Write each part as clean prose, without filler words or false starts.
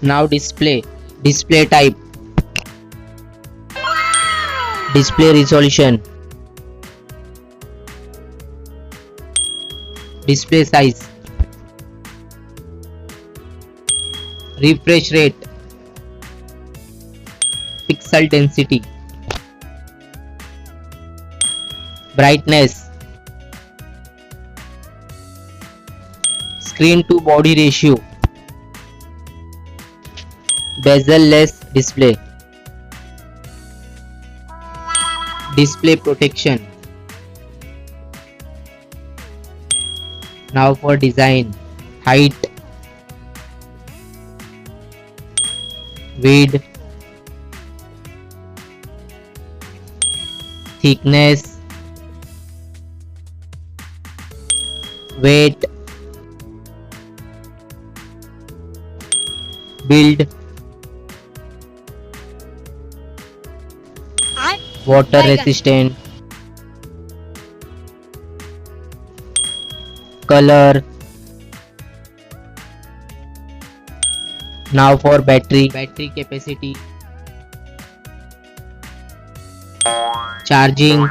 Now display type, display resolution, display size, refresh rate, pixel density, brightness, screen to body ratio, bezel-less display, display protection. Now for design, height, width, thickness, weight, build, water resistant, color. Now for battery capacity, charging,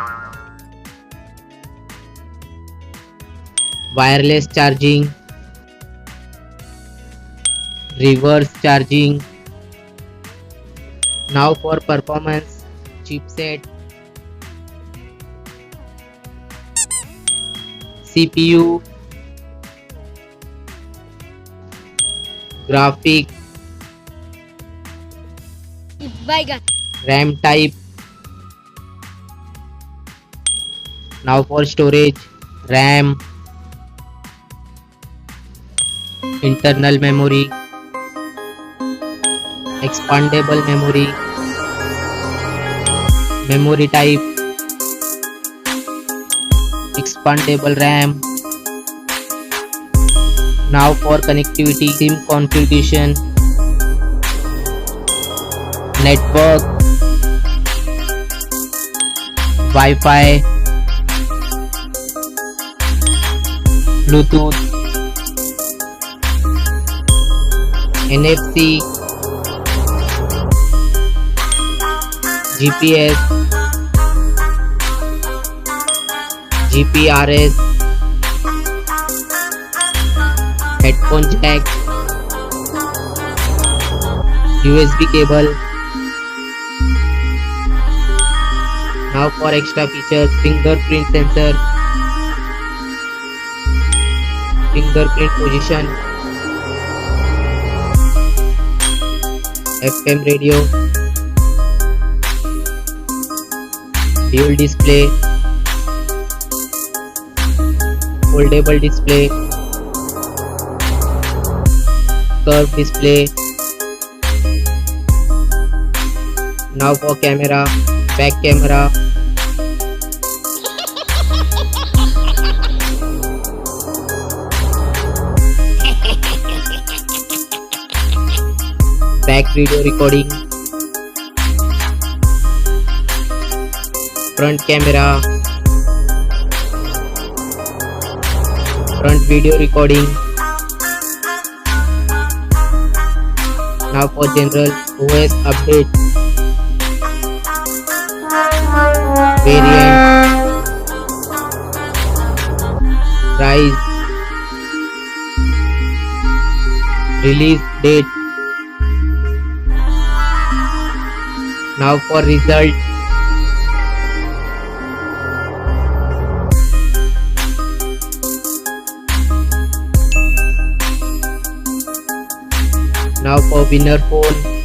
wireless charging, reverse charging. Now for performance, chipset, CPU, graphic, RAM type. Now for storage, RAM, internal memory, expandable memory, memory type, expandable RAM. Now for connectivity, SIM configuration, network, Wi-Fi, Bluetooth, NFC, GPS, GPRS, headphone jack, USB cable. Now for extra features, fingerprint sensor, fingerprint position, FM radio, dual display, foldable display, curved display. Now for camera, back camera, back video recording, front camera, front video recording. Now for general OS update, variant, price, release date. Now for result, now for winner phone,